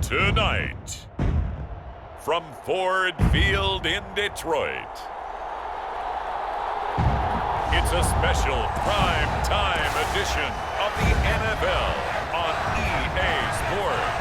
Tonight, from Ford Field in Detroit, it's a special prime time edition of the NFL on EA Sports.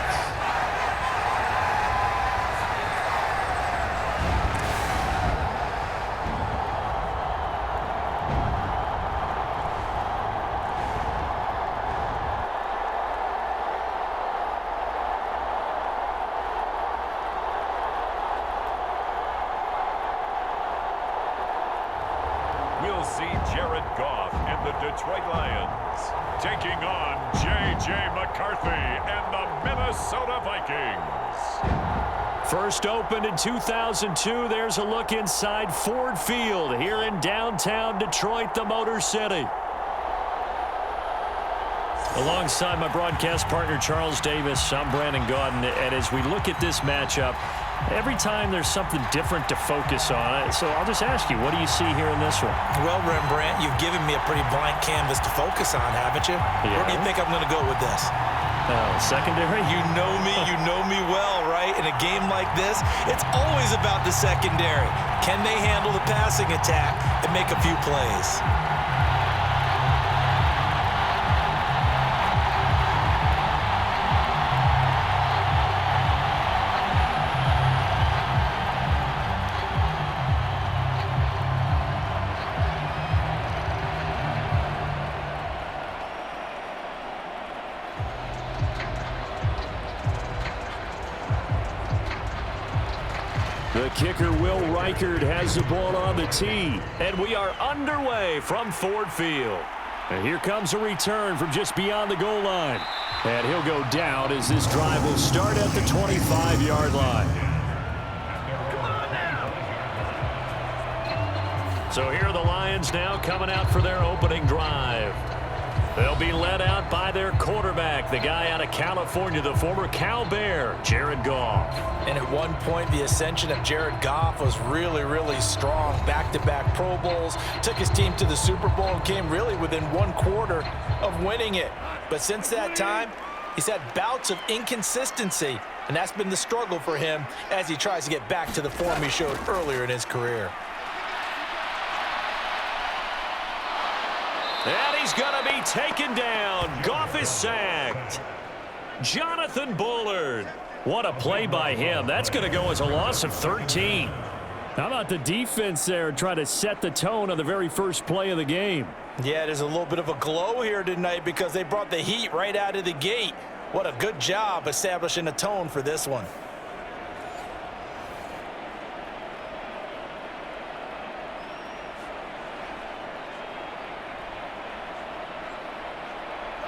We'll see Jared Goff and the Detroit Lions taking on J.J. McCarthy and the Minnesota Vikings. First opened in 2002, there's a look inside Ford Field here in downtown Detroit, the Motor City. Alongside my broadcast partner, Charles Davis, I'm Brandon Gaudin, and as we look at this matchup, every time there's something different to focus on. So I'll just ask you, what do you see here in this one? Well, Rembrandt, you've given me a pretty blank canvas to focus on, haven't you? Yeah. Where do you think I'm going to go with this? Secondary? You know me well, right? In a game like this, it's always about the secondary. Can they handle the passing attack and make a few plays? The kicker, Will Reichard, has the ball on the tee. And we are underway from Ford Field. And here comes a return from just beyond the goal line. And he'll go down as this drive will start at the 25-yard line. So here are the Lions now coming out for their opening drive. They'll be led out by their quarterback, the guy out of California, the former Cal Bear, Jared Goff. And at one point, the ascension of Jared Goff was really strong. Back-to-back Pro Bowls, took his team to the Super Bowl and came really within one quarter of winning it. But since that time, he's had bouts of inconsistency, and that's been the struggle for him as he tries to get back to the form he showed earlier in his career. And he's going to be taken down. Goff is sacked. Jonathan Bullard. What a play by him. That's going to go as a loss of 13. How about the defense there trying to set the tone on the very first play of the game? Yeah, there's a little bit of a glow here tonight because they brought the heat right out of the gate. What a good job establishing a tone for this one.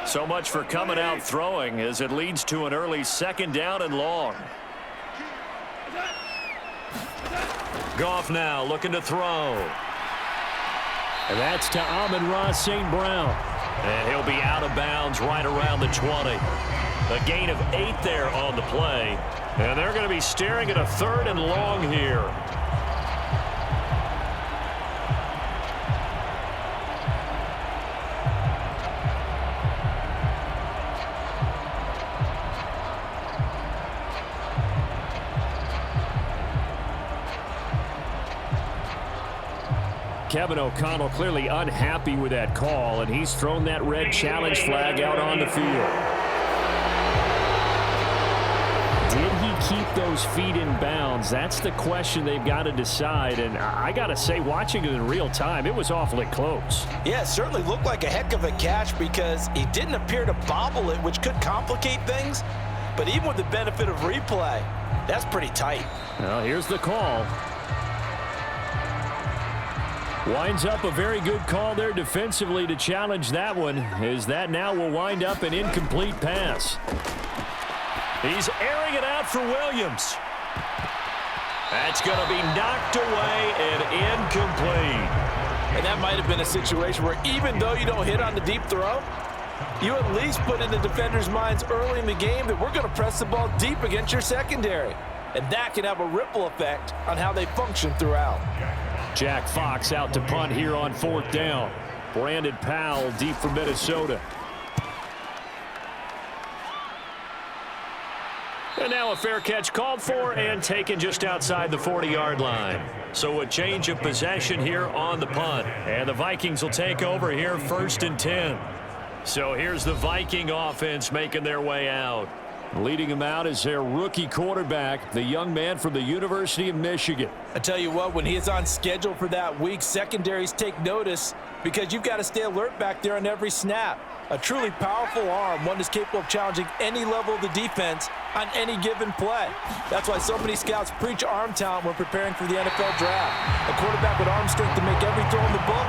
So much for coming out throwing as it leads to an early second down and long. Goff now looking to throw. And that's to Amon-Ra St. Brown. And he'll be out of bounds right around the 20. A gain of 8 there on the play. And they're going to be staring at a third and long here. Kevin O'Connell clearly unhappy with that call, and he's thrown that red challenge flag out on the field. Did he keep those feet in bounds? That's the question they've got to decide, and I got to say, watching it in real time, it was awfully close. Yeah, it certainly looked like a heck of a catch because he didn't appear to bobble it, which could complicate things, but even with the benefit of replay, that's pretty tight. Well, here's the call. Winds up a very good call there defensively to challenge that one, as that now will wind up an incomplete pass. He's airing it out for Williams. That's going to be knocked away and incomplete. And that might have been a situation where even though you don't hit on the deep throw, you at least put in the defenders' minds early in the game that we're going to press the ball deep against your secondary. And that can have a ripple effect on how they function throughout. Jack Fox out to punt here on 4th down. Brandon Powell deep for Minnesota. And now a fair catch called for and taken just outside the 40-yard line. So a change of possession here on the punt. And the Vikings will take over here 1st and 10. So here's the Viking offense making their way out. Leading them out is their rookie quarterback, the young man from the University of Michigan. I tell you what, when he is on schedule for that week, secondaries take notice because you've got to stay alert back there on every snap. A truly powerful arm, one that's capable of challenging any level of the defense on any given play. That's why so many scouts preach arm talent when preparing for the NFL draft. A quarterback with arm strength to make every throw in the book,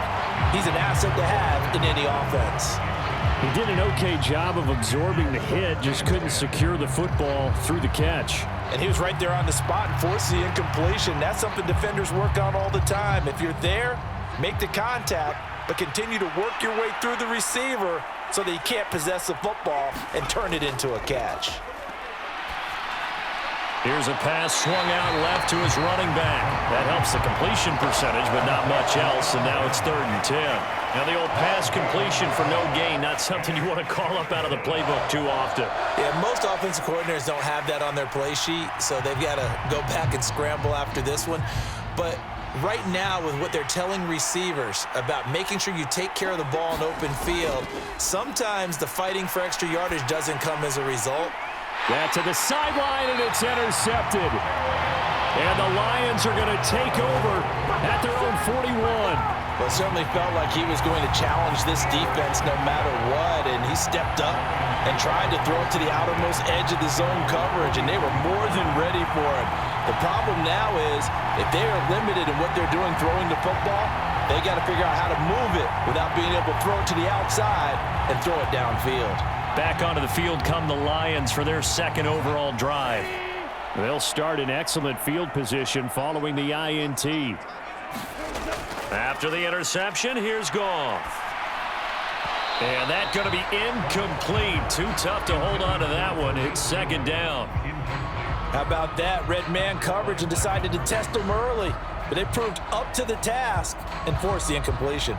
he's an asset to have in any offense. He did an okay job of absorbing the hit, just couldn't secure the football through the catch. And he was right there on the spot and forced the incompletion. That's something defenders work on all the time. If you're there, make the contact, but continue to work your way through the receiver so that he can't possess the football and turn it into a catch. Here's a pass swung out left to his running back. That helps the completion percentage, but not much else, and now it's 3rd and 10. Now the old pass completion for no gain, not something you want to call up out of the playbook too often. Yeah, most offensive coordinators don't have that on their play sheet, so they've got to go back and scramble after this one. But right now, with what they're telling receivers about making sure you take care of the ball in open field, sometimes the fighting for extra yardage doesn't come as a result. That to the sideline, and it's intercepted. And the Lions are going to take over at their own 41. Well, it certainly felt like he was going to challenge this defense no matter what, and he stepped up and tried to throw it to the outermost edge of the zone coverage, and they were more than ready for it. The problem now is if they are limited in what they're doing throwing the football, they got to figure out how to move it without being able to throw it to the outside and throw it downfield. Back onto the field come the Lions for their 2nd overall drive. They'll start in excellent field position following the INT. After the interception, here's Goff. And that's going to be incomplete. Too tough to hold on to that one. It's 2nd down. How about that? Red man coverage and decided to test them early. But they proved up to the task and forced the incompletion.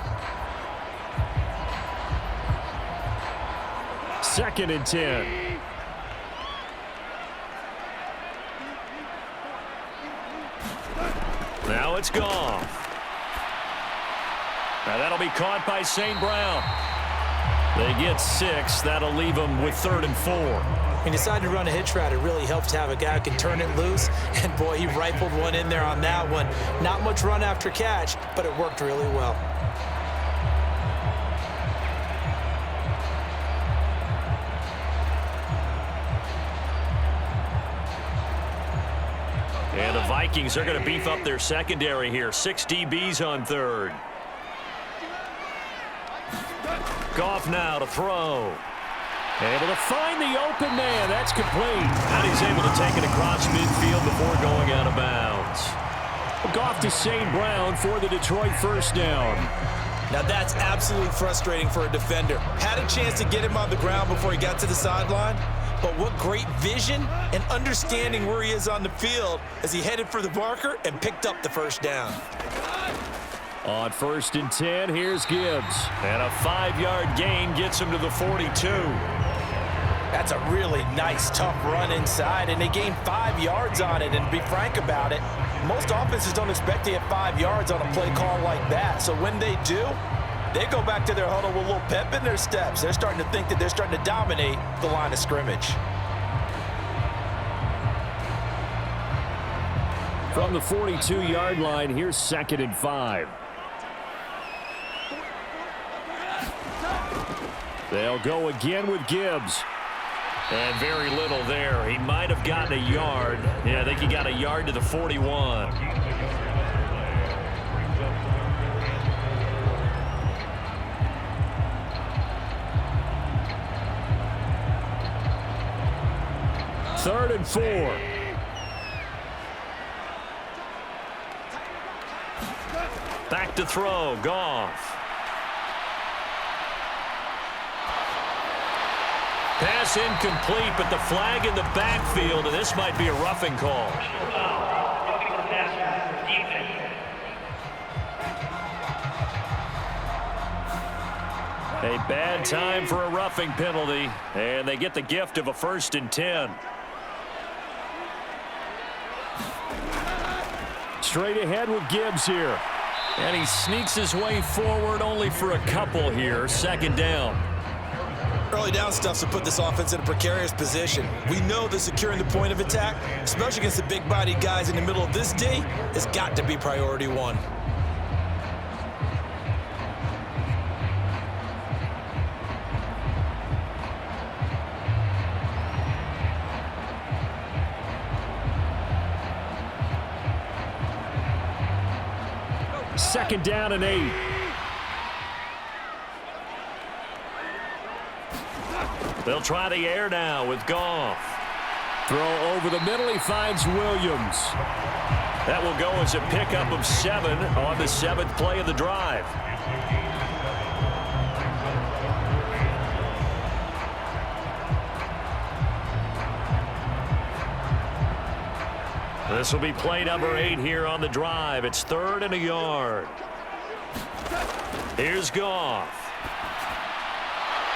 2nd and 10. Now it's Goff. Now that'll be caught by St. Brown. They get 6. That'll leave them with 3rd and 4. He decided to run a hitch route. It really helps to have a guy who can turn it loose. And, boy, he rifled one in there on that one. Not much run after catch, but it worked really well. And the Vikings are going to beef up their secondary here. 6 DBs on 3rd. Goff now to throw. Able to find the open man. That's complete. And he's able to take it across midfield before going out of bounds. Goff to St. Brown for the Detroit 1st down. Now that's absolutely frustrating for a defender. Had a chance to get him on the ground before he got to the sideline. But what great vision and understanding where he is on the field as he headed for the marker and picked up the 1st down. On 1st and 10, here's Gibbs. And a 5-yard gain gets him to the 42. That's a really nice, tough run inside, and they gained 5 yards on it. And to be frank about it, most offenses don't expect to get 5 yards on a play call like that. So when they do, they go back to their huddle with a little pep in their steps. They're starting to think that they're starting to dominate the line of scrimmage. From the 42-yard line, here's 2nd and 5. They'll go again with Gibbs. And very little there. He might have gotten a yard. Yeah, I think he got a yard to the 41. Third and 4. Back to throw, Goff. Pass incomplete, but the flag in the backfield, and this might be a roughing call. A bad time for a roughing penalty, and they get the gift of a 1st and 10. Straight ahead with Gibbs here. And he sneaks his way forward only for a couple here. Second down. Early down stuff to put this offense in a precarious position. We know that securing the point of attack, especially against the big-bodied guys in the middle of this D, has got to be priority one. Second down and 8. They'll try the air now with Goff. Throw over the middle. He finds Williams. That will go as a pickup of 7 on the 7th play of the drive. This will be play number 8 here on the drive. It's 3rd and a yard. Here's Goff.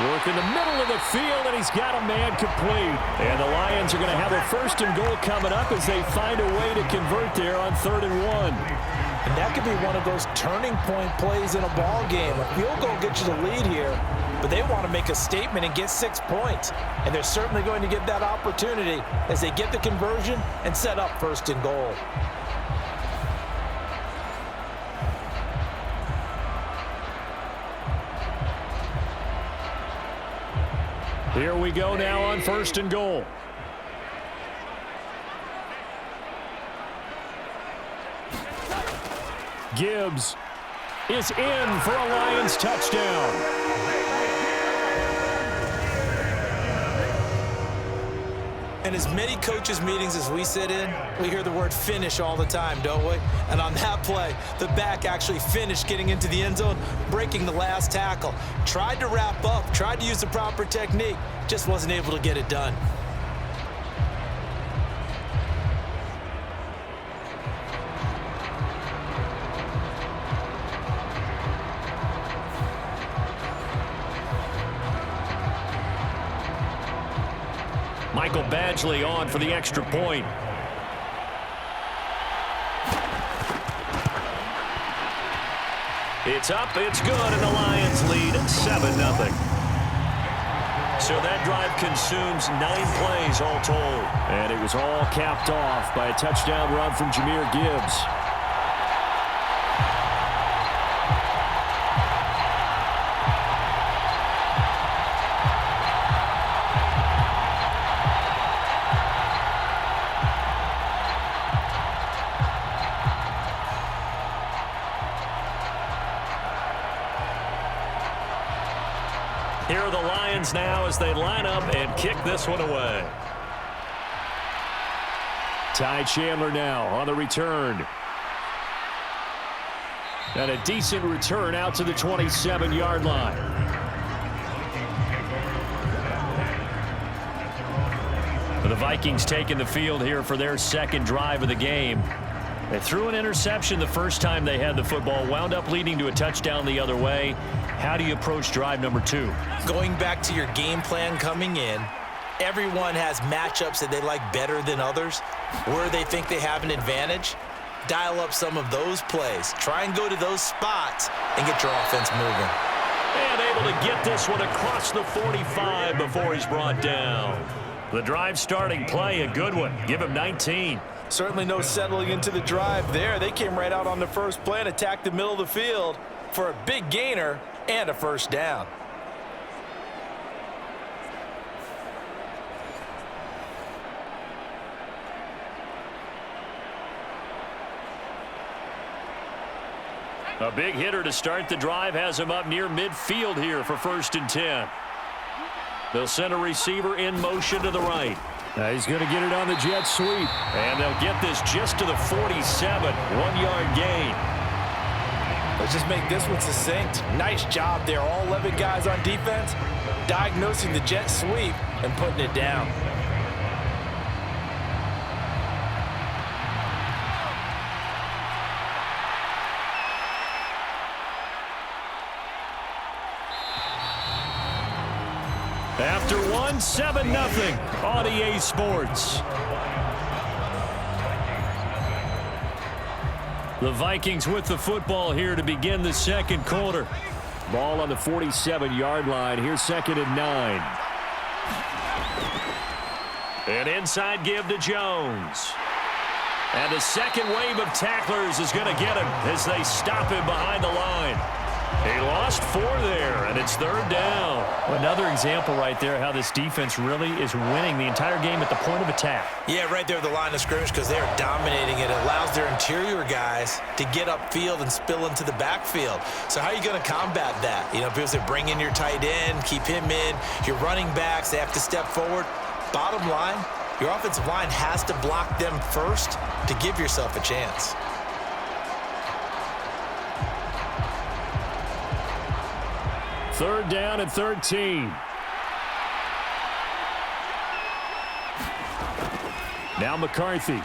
Work in the middle of the field, and he's got a man complete. And the Lions are going to have a 1st and goal coming up as they find a way to convert there on 3rd and 1. And that could be one of those turning point plays in a ball game. A field goal gets you the lead here, but they want to make a statement and get 6 points. And they're certainly going to get that opportunity as they get the conversion and set up 1st and goal. Here we go now on 1st and goal. Gibbs is in for a Lions touchdown. And as many coaches' meetings as we sit in, we hear the word finish all the time, don't we? And on that play, the back actually finished getting into the end zone, breaking the last tackle. Tried to wrap up, tried to use the proper technique, just wasn't able to get it done. Michael Badgley on for the extra point. It's up, it's good, and the Lions lead 7-0. So that drive consumes 9 plays all told. And it was all capped off by a touchdown run from Jahmyr Gibbs. Here are the Lions now as they line up and kick this one away. Ty Chandler now on the return. And a decent return out to the 27-yard line. The Vikings taking the field here for their 2nd drive of the game. They threw an interception the first time they had the football, wound up leading to a touchdown the other way. How do you approach drive number 2? Going back to your game plan coming in, everyone has matchups that they like better than others, where they think they have an advantage. Dial up some of those plays. Try and go to those spots and get your offense moving. And able to get this one across the 45 before he's brought down. The drive starting play, a good one. Give him 19. Certainly no settling into the drive there. They came right out on the first play and attacked the middle of the field for a big gainer and a 1st down. A big hitter to start the drive has him up near midfield here for 1st and 10. They'll send a receiver in motion to the right. He's going to get it on the jet sweep. And they'll get this just to the 47. 1-yard gain. Let's just make this one succinct. Nice job there. All 11 guys on defense diagnosing the jet sweep and putting it down. After 1, 7-0 on EA Sports. The Vikings with the football here to begin the second quarter. Ball on the 47-yard line. Here's 2nd and 9. An inside give to Jones. And the second wave of tacklers is going to get him as they stop him behind the line. He lost 4 there, and it's 3rd down. Another example right there how this defense really is winning the entire game at the point of attack. Yeah, right there at the line of scrimmage because they are dominating it. It allows their interior guys to get upfield and spill into the backfield. So how are you going to combat that? You know, because they bring in your tight end, keep him in. Your running backs, they have to step forward. Bottom line, your offensive line has to block them first to give yourself a chance. Third down and 13. Now McCarthy.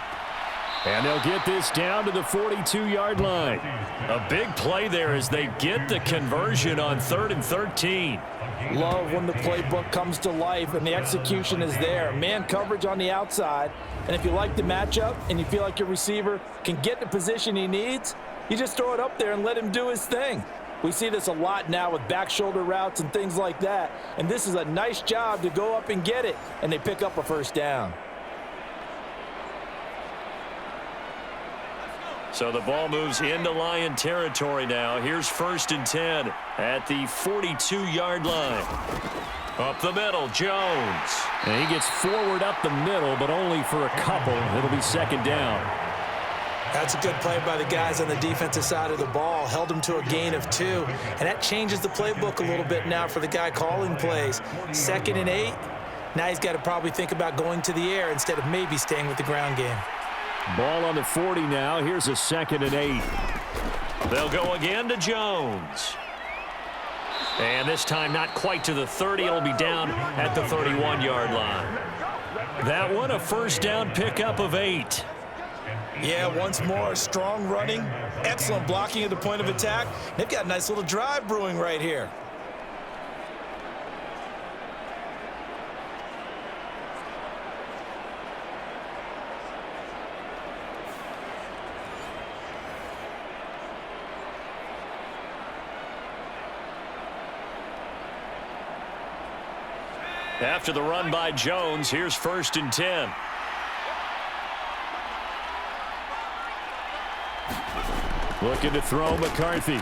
And they'll get this down to the 42-yard line. A big play there as they get the conversion on 3rd and 13. Love when the playbook comes to life and the execution is there. Man coverage on the outside. And if you like the matchup and you feel like your receiver can get the position he needs, you just throw it up there and let him do his thing. We see this a lot now with back shoulder routes and things like that. And this is a nice job to go up and get it. And they pick up a first down. So the ball moves into Lion territory now. Here's 1st and 10 at the 42-yard line. Up the middle, Jones. And he gets forward up the middle, but only for a couple. It'll be 2nd down. That's a good play by the guys on the defensive side of the ball. Held him to a gain of 2. And that changes the playbook a little bit now for the guy calling plays. 2nd and 8. Now he's got to probably think about going to the air instead of maybe staying with the ground game. Ball on the 40 now. Here's a 2nd and 8. They'll go again to Jones. And this time not quite to the 30. It'll be down at the 31-yard line. That one a first down pickup of 8. Yeah, once more, strong running, excellent blocking at the point of attack. They've got a nice little drive brewing right here. After the run by Jones, here's 1st and 10. Looking to throw McCarthy.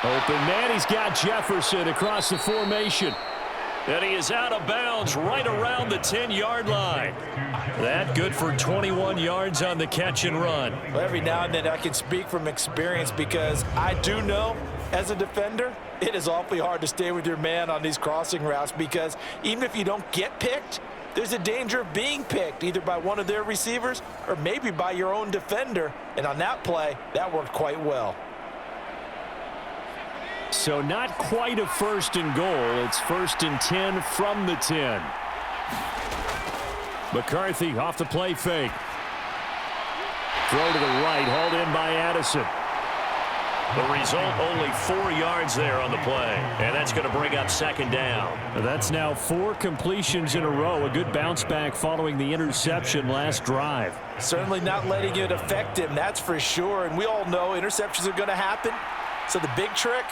Open man, he's got Jefferson across the formation. And he is out of bounds right around the 10-yard line. That good for 21 yards on the catch and run. Well, every now and then I can speak from experience because I do know as a defender, it is awfully hard to stay with your man on these crossing routes because even if you don't get picked, there's a danger of being picked either by one of their receivers or maybe by your own defender. And on that play, that worked quite well. So not quite a 1st and goal. It's 1st and 10 from the 10. McCarthy off the play fake. Throw to the right, hauled in by Addison. The result, only 4 yards there on the play. And that's going to bring up 2nd down. That's now 4 completions in a row. A good bounce back following the interception last drive. Certainly not letting it affect him, that's for sure. And we all know interceptions are going to happen. So the big trick,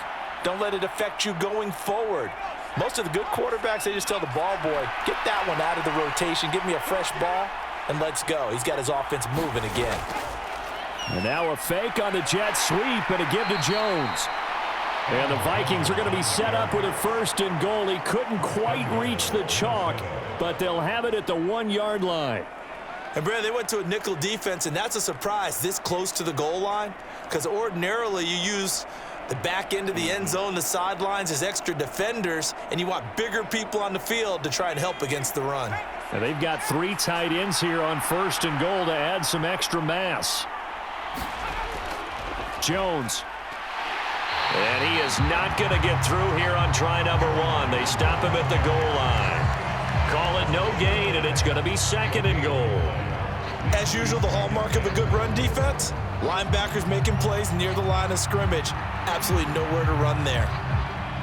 don't let it affect you going forward. Most of the good quarterbacks, they just tell the ball boy, get that one out of the rotation, give me a fresh ball, and let's go. He's got his offense moving again. And now a fake on the jet sweep and a give to Jones. And the Vikings are going to be set up with a 1st and goal. He couldn't quite reach the chalk, but they'll have it at the 1-yard line. And, Brad, they went to a nickel defense, and that's a surprise this close to the goal line because ordinarily you use the back end of the end zone, the sidelines as extra defenders, and you want bigger people on the field to try and help against the run. And they've got 3 tight ends here on 1st and goal to add some extra mass. Jones. And he is not going to get through here on try number 1. They stop him at the goal line. Call it no gain, and it's going to be 2nd and goal. As usual, the hallmark of a good run defense, linebackers making plays near the line of scrimmage. Absolutely nowhere to run there.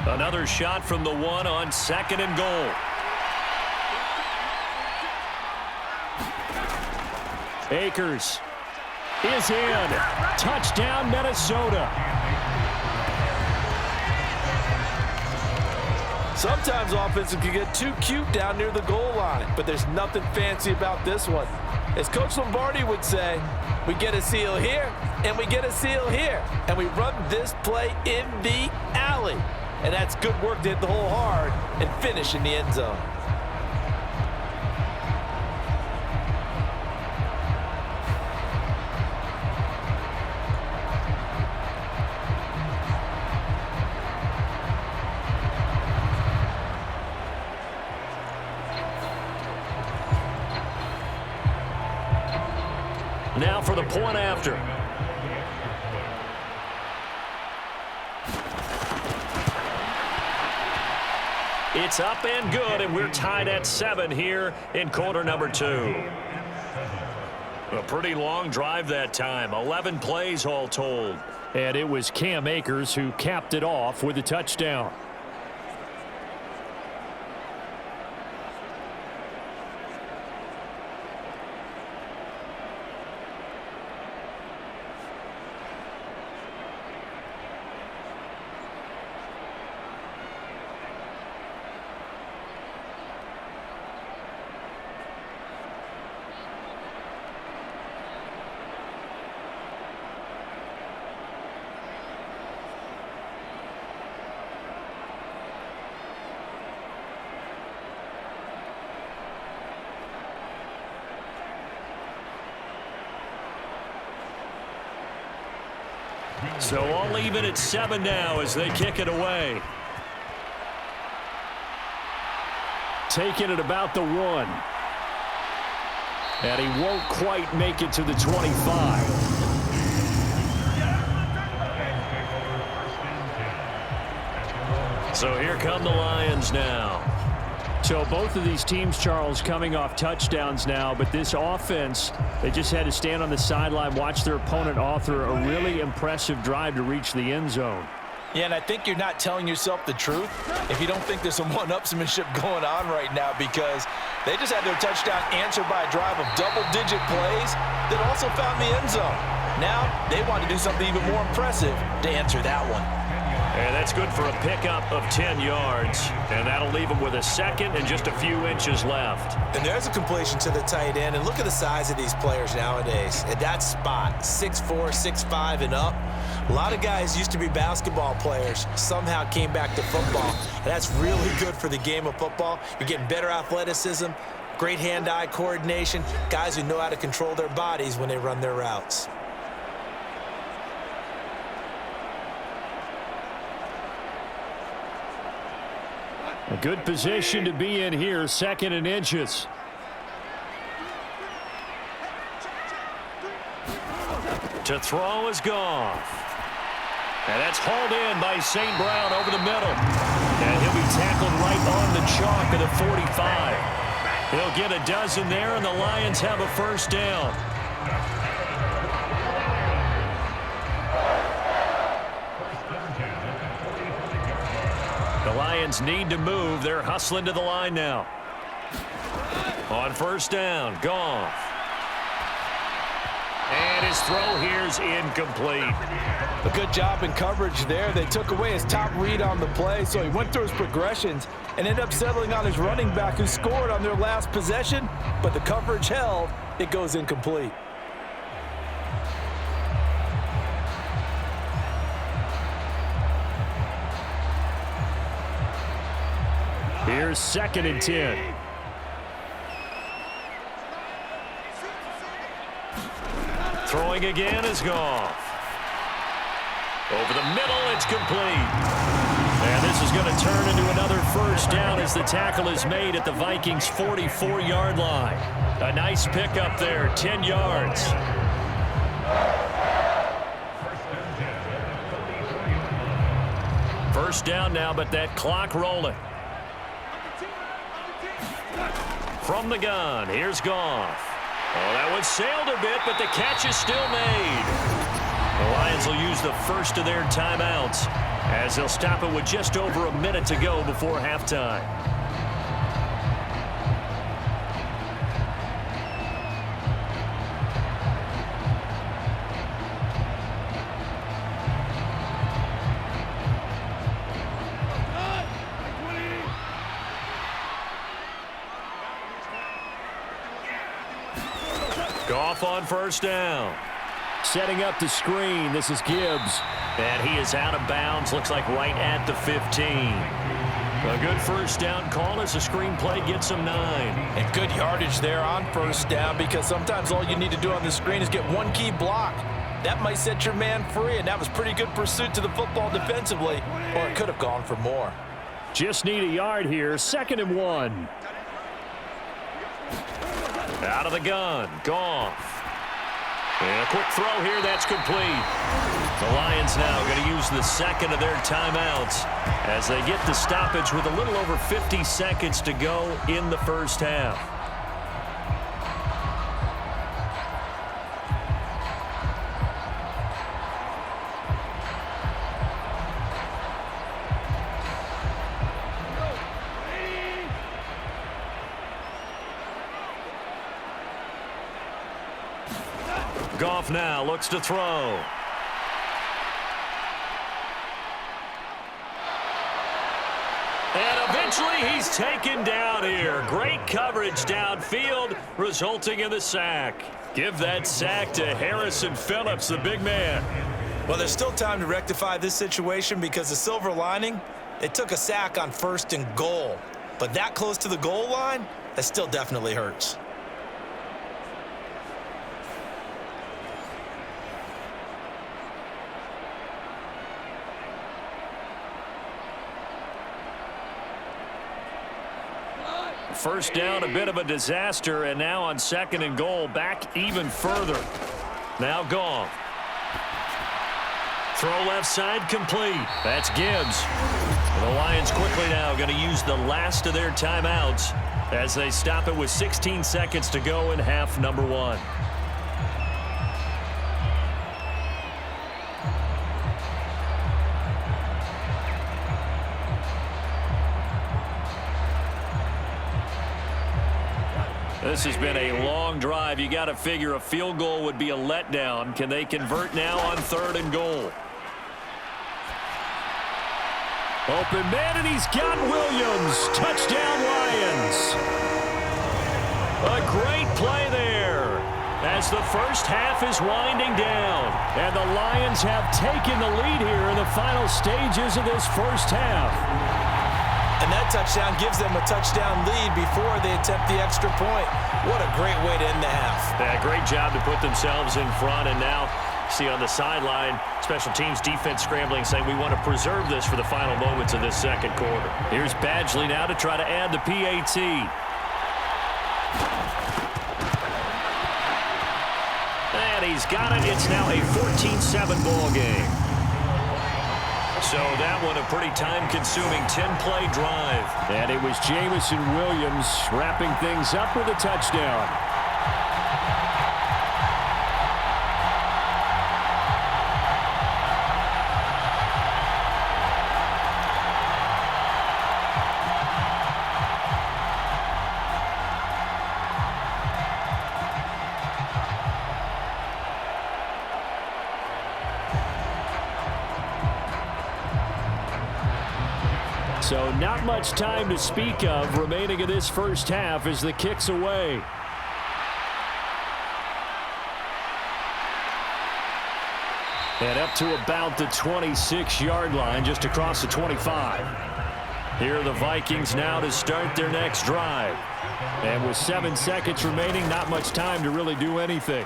Another shot from the 1 on 2nd and goal. Akers. is in. Touchdown, Minnesota. Sometimes offenses can get too cute down near the goal line, but there's nothing fancy about this one. As Coach Lombardi would say, we get a seal here, and we get a seal here, and we run this play in the alley. And that's good work to hit the hole hard and finish in the end zone. Now for the point after. It's up and good, and we're tied at 7 here in quarter number 2. A pretty long drive that time. 11 plays all told. And it was Cam Akers who capped it off with a touchdown. So all even at 7 now as they kick it away. Taking it about the 1. And he won't quite make it to the 25. So here come the Lions now. So both of these teams, Charles, coming off touchdowns now, but this offense, they just had to stand on the sideline, watch their opponent author a really impressive drive to reach the end zone. Yeah, and I think you're not telling yourself the truth if you don't think there's some one-upsmanship going on right now, because they just had their touchdown answered by a drive of double-digit plays that also found the end zone. Now they want to do something even more impressive to answer that one. And that's good for a pickup of 10 yards. And that'll leave him with a second and just a few inches left. And there's a completion to the tight end. And look at the size of these players nowadays. At that spot, 6'4", 6'5", and up. A lot of guys used to be basketball players, somehow came back to football. And that's really good for the game of football. You're getting better athleticism, great hand-eye coordination, guys who know how to control their bodies when they run their routes. A good position to be in here, 2nd and inches. To throw is Goff. And that's hauled in by St. Brown over the middle. And he'll be tackled right on the chalk of the 45. He'll get a dozen there, and the Lions have a first down. The Lions need to move. They're hustling to the line now. On first down, Goff. And his throw here's incomplete. A good job in coverage there. They took away his top read on the play, so he went through his progressions and ended up settling on his running back who scored on their last possession, but the coverage held. It goes incomplete. Here's 2nd and 10. Throwing again is Goff. Over the middle, it's complete. And this is going to turn into another first down as the tackle is made at the Vikings' 44-yard line. A nice pickup there, 10 yards. First down now, but that clock rolling. From the gun, here's Goff. Oh, that one sailed a bit, but the catch is still made. The Lions will use the first of their timeouts as they'll stop it with just over a minute to go before halftime. Goff on first down. Setting up the screen. This is Gibbs. And he is out of bounds. Looks like right at the 15. A good first down call as the screen play gets him 9. And good yardage there on first down, because sometimes all you need to do on the screen is get one key block. That might set your man free, and that was pretty good pursuit to the football defensively, or it could have gone for more. Just need a yard here. 2nd and 1. Out of the gun, Goff. And a quick throw here, that's complete. The Lions now going to use the second of their timeouts as they get the stoppage with a little over 50 seconds to go in the first half. Goff now looks to throw. And eventually he's taken down here. Great coverage downfield, resulting in the sack. Give that sack to Harrison Phillips, the big man. Well, there's still time to rectify this situation, because the silver lining, they took a sack on 1st and goal. But that close to the goal line, that still definitely hurts. First down, a bit of a disaster, and now on 2nd and goal, back even further. Now Goff. Throw left side, complete. That's Gibbs. And the Lions quickly now going to use the last of their timeouts as they stop it with 16 seconds to go in half number 1. This has been a long drive. You got to figure a field goal would be a letdown. Can they convert now on 3rd and goal? Open man, and he's got Williams. Touchdown, Lions. A great play there as the first half is winding down. And the Lions have taken the lead here in the final stages of this first half. And that touchdown gives them a touchdown lead before they attempt the extra point. What a great way to end the half. Yeah, great job to put themselves in front. And now, see on the sideline, special teams defense scrambling, saying we want to preserve this for the final moments of this second quarter. Here's Badgley now to try to add the PAT. And he's got it. It's now a 14-7 ball game. So that one a pretty time-consuming 10-play drive. And it was Jameson Williams wrapping things up with a touchdown. So not much time to speak of remaining in this first half as the kick's away. And up to about the 26-yard line, just across the 25. Here are the Vikings now to start their next drive. And with 7 seconds remaining, not much time to really do anything.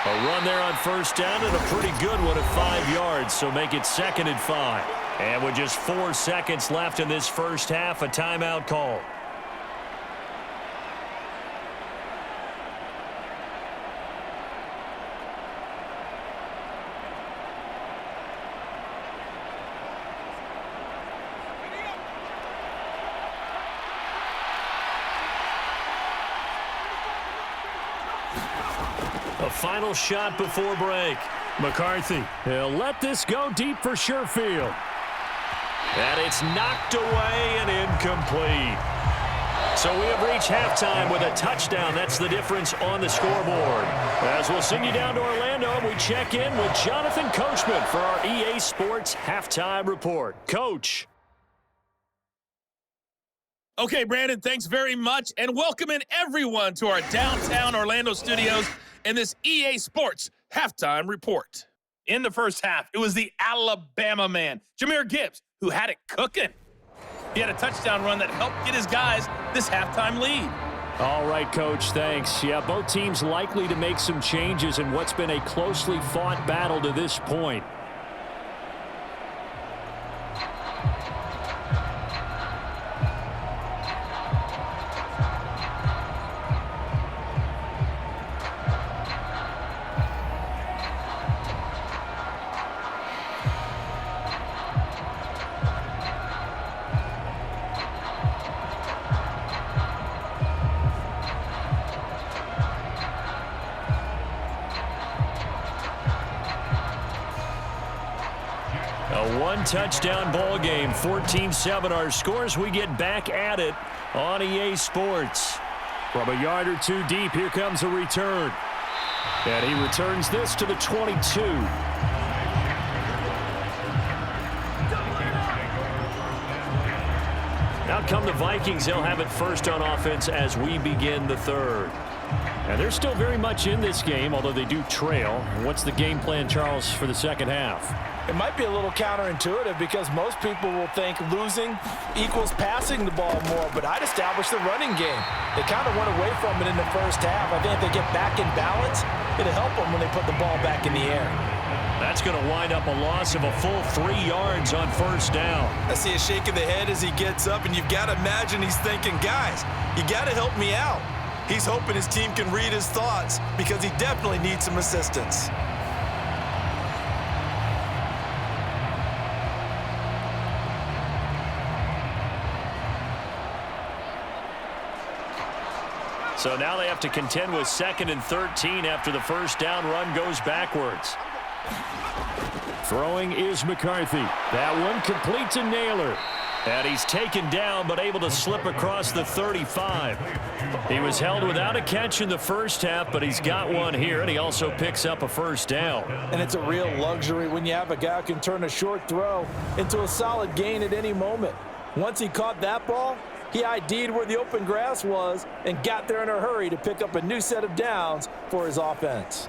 A run there on first down, and a pretty good one at 5 yards, so make it 2nd and 5. And with just 4 seconds left in this first half, a timeout call. A final shot before break. McCarthy, he'll let this go deep for Sherfield. And it's knocked away and incomplete. So we have reached halftime with a touchdown. That's the difference on the scoreboard. As we'll send you down to Orlando, we check in with Jonathan Coachman for our EA Sports Halftime Report. Coach. Okay, Brandon, thanks very much, and welcome in everyone to our downtown Orlando studios and this EA Sports halftime report. In the first half, it was the Alabama man, Jahmyr Gibbs, who had it cooking. He had a touchdown run that helped get his guys this halftime lead. All right, Coach, thanks. Yeah, both teams likely to make some changes in what's been a closely fought battle to this point. A one-touchdown ball game, 14-7 our scores. We get back at it on EA Sports. From a yard or two deep, here comes a return. And he returns this to the 22. Out come the Vikings. They'll have it first on offense as we begin the third. And they're still very much in this game, although they do trail. What's the game plan, Charles, for the second half? It might be a little counterintuitive because most people will think losing equals passing the ball more, but I'd establish the running game. They kind of went away from it in the first half. I think if they get back in balance, it'll help them when they put the ball back in the air. That's going to wind up a loss of a full 3 yards on first down. I see a shake of the head as he gets up, and you've got to imagine he's thinking, guys, you got to help me out. He's hoping his team can read his thoughts because he definitely needs some assistance. So now they have to contend with 2nd and 13 after the first down run goes backwards. Throwing is McCarthy. That one completes a nailer. And he's taken down but able to slip across the 35. He was held without a catch in the first half, but he's got one here, and he also picks up a first down. And it's a real luxury when you have a guy who can turn a short throw into a solid gain at any moment. Once he caught that ball, he ID'd where the open grass was and got there in a hurry to pick up a new set of downs for his offense.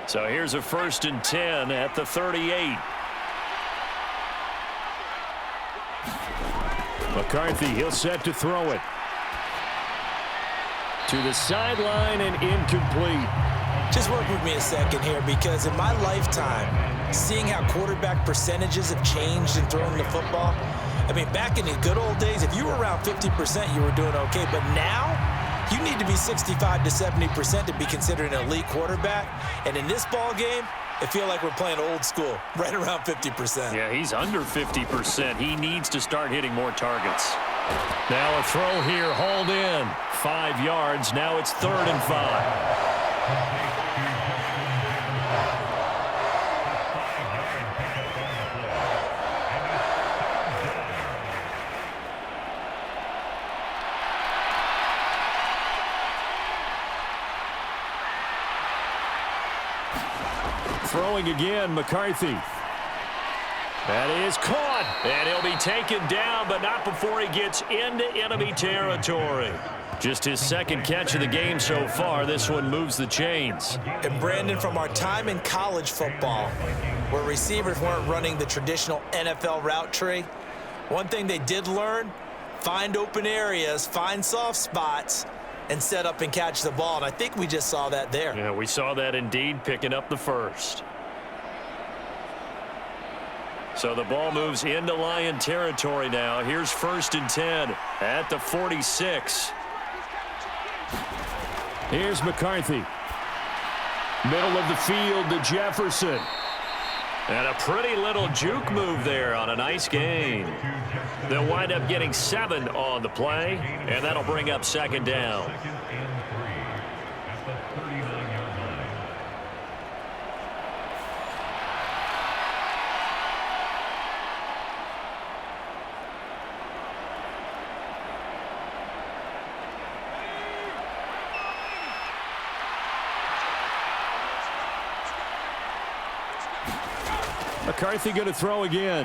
So here's a 1st and 10 at the 38. McCarthy, he'll set to throw it. To the sideline and incomplete. Just work with me a second here, because in my lifetime, seeing how quarterback percentages have changed in throwing the football, I mean, back in the good old days, if you were around 50%, you were doing okay. But now, you need to be 65 to 70% to be considered an elite quarterback. And in this ball game, I feel like we're playing old school, right around 50%. Yeah, he's under 50%. He needs to start hitting more targets. Now a throw here, hauled in. 5 yards. Now it's 3rd and 5. Throwing again, McCarthy. That is caught, and he'll be taken down, but not before he gets into enemy territory. Just his 2nd catch of the game so far. This one moves the chains. And Brandon, from our time in college football, where receivers weren't running the traditional NFL route tree, one thing they did learn, find open areas, find soft spots, and set up and catch the ball. And I think we just saw that there. Yeah, we saw that indeed, picking up the first. So the ball moves into Lion territory now. Here's 1st and 10 at the 46. Here's McCarthy. Middle of the field to Jefferson. And a pretty little juke move there on a nice gain. They'll wind up getting 7 on the play, and that'll bring up 2nd down. McCarthy going to throw again.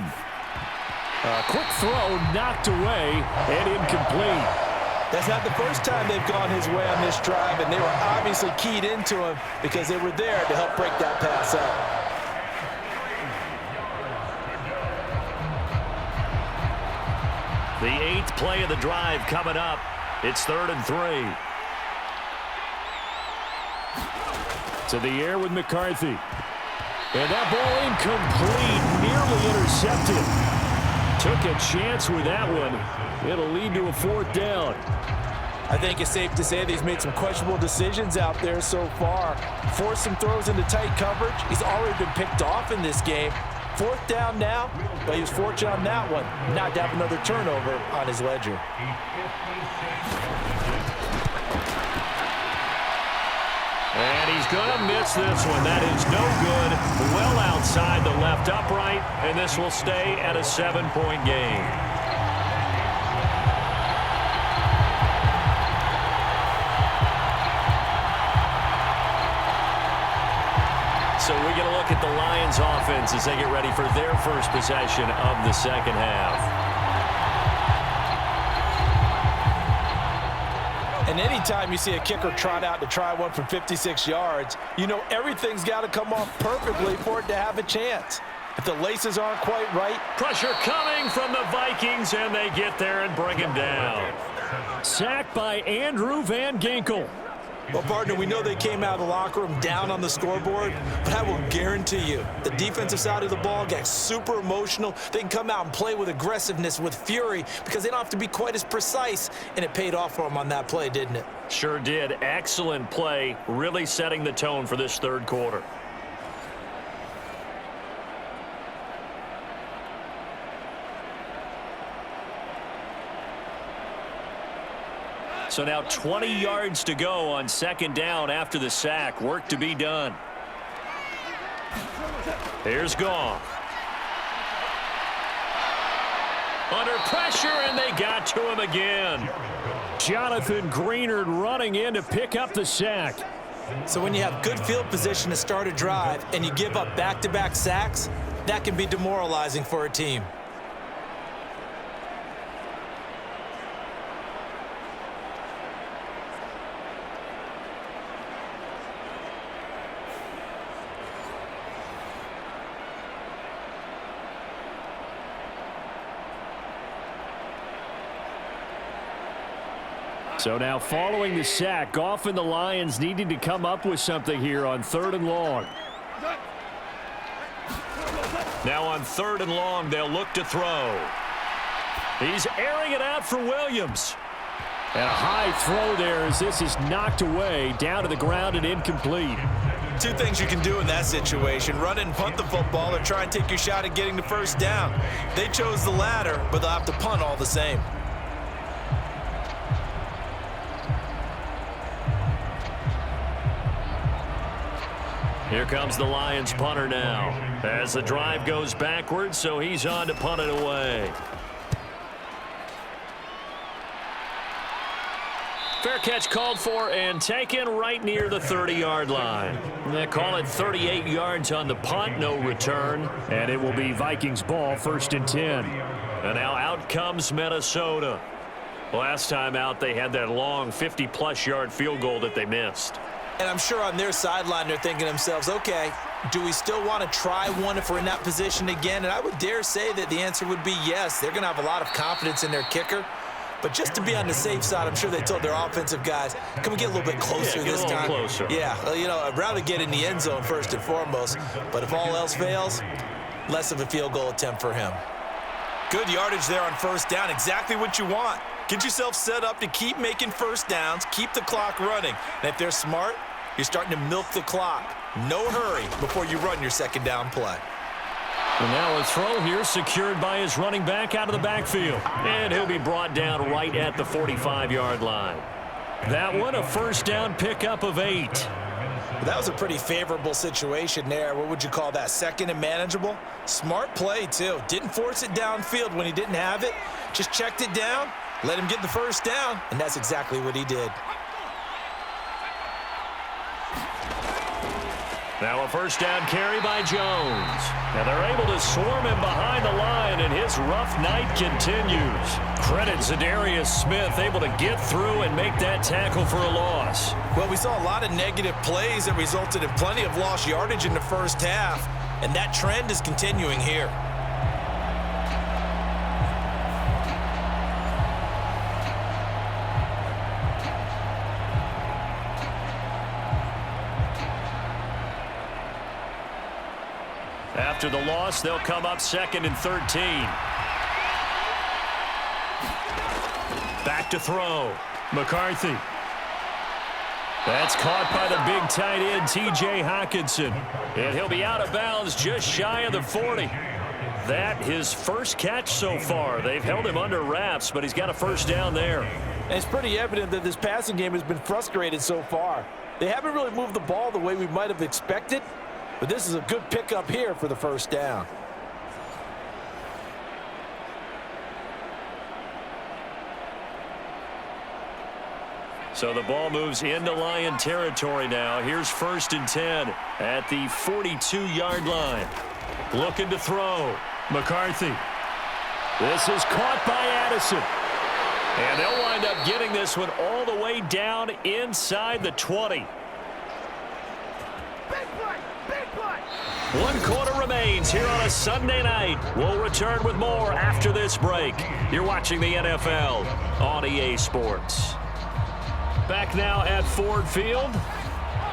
A quick throw knocked away and incomplete. That's not the first time they've gone his way on this drive, and they were obviously keyed into him because they were there to help break that pass up. The 8th play of the drive coming up. It's 3rd and 3. To the air with McCarthy. And that ball incomplete, nearly intercepted. Took a chance with that one. It'll lead to a 4th down. I think it's safe to say that he's made some questionable decisions out there so far. Forced some throws into tight coverage. He's already been picked off in this game. 4th down now, but he was fortunate on that one not to have another turnover on his ledger. And he's going to miss this one. That is no good. Well outside the left upright, and this will stay at a 7-point game. So we're going to look at the Lions offense as they get ready for their first possession of the second half. And anytime you see a kicker trot out to try one from 56 yards, you know everything's got to come off perfectly for it to have a chance. If the laces aren't quite right. Pressure coming from the Vikings, and they get there and bring him down. Sacked by Andrew Van Ginkel. Well, partner, we know they came out of the locker room down on the scoreboard, but I will guarantee you the defensive side of the ball gets super emotional. They can come out and play with aggressiveness, with fury, because they don't have to be quite as precise, and it paid off for them on that play, didn't it? Sure did. Excellent play, really setting the tone for this 3rd quarter. So now 20 yards to go on 2nd down after the sack. Work to be done. Here's Goff. Under pressure, and they got to him again. Jonathan Greenard running in to pick up the sack. So when you have good field position to start a drive and you give up back-to-back sacks, that can be demoralizing for a team. So now following the sack, Goff and the Lions needing to come up with something here on 3rd and long. Now on 3rd and long, they'll look to throw. He's airing it out for Williams. And a high throw there as this is knocked away, down to the ground and incomplete. Two things you can do in that situation: run it and punt the football, or try and take your shot at getting the 1st down. They chose the latter, but they'll have to punt all the same. Here comes the Lions punter now as the drive goes backwards, so he's on to punt it away. Fair catch called for and taken right near the 30-yard line. They call it 38 yards on the punt, no return. And it will be Vikings ball, 1st and 10. And now out comes Minnesota. Last time out, they had that long 50-plus yard field goal that they missed. And I'm sure on their sideline they're thinking to themselves, okay, do we still want to try one if we're in that position again? And I would dare say that the answer would be yes. They're going to have a lot of confidence in their kicker. But just to be on the safe side, I'm sure they told their offensive guys, can we get a little bit closer this time? Closer. Yeah, well, you know, I'd rather get in the end zone first and foremost. But if all else fails, less of a field goal attempt for him. Good yardage there on 1st down, exactly what you want. Get yourself set up to keep making 1st downs, keep the clock running. And if they're smart, you're starting to milk the clock. No hurry before you run your 2nd down play. And now a throw here secured by his running back out of the backfield. And he'll be brought down right at the 45-yard line. That one a 1st down pickup of 8. Well, that was a pretty favorable situation there. What would you call that? 2nd and manageable? Smart play, too. Didn't force it downfield when he didn't have it. Just checked it down, let him get the 1st down, and that's exactly what he did. Now a first down carry by Jones. And they're able to swarm him behind the line, and his rough night continues. Credit Zadarius Smith, able to get through and make that tackle for a loss. Well, we saw a lot of negative plays that resulted in plenty of lost yardage in the first half, and that trend is continuing here. After the loss, they'll come up 2nd and 13. Back to throw. McCarthy. That's caught by the big tight end, T.J. Hockenson. And he'll be out of bounds just shy of the 40. That his first catch so far. They've held him under wraps, but he's got a first down there. And it's pretty evident that this passing game has been frustrated so far. They haven't really moved the ball the way we might have expected, but this is a good pickup here for the first down. So the ball moves into Lion territory now. Here's 1st and 10 at the 42-yard line. Looking to throw. McCarthy. This is caught by Addison. And they'll wind up getting this one all the way down inside the 20. 1 quarter remains here on a Sunday night. We'll return with more after this break. You're watching the NFL on EA Sports. Back now at Ford Field.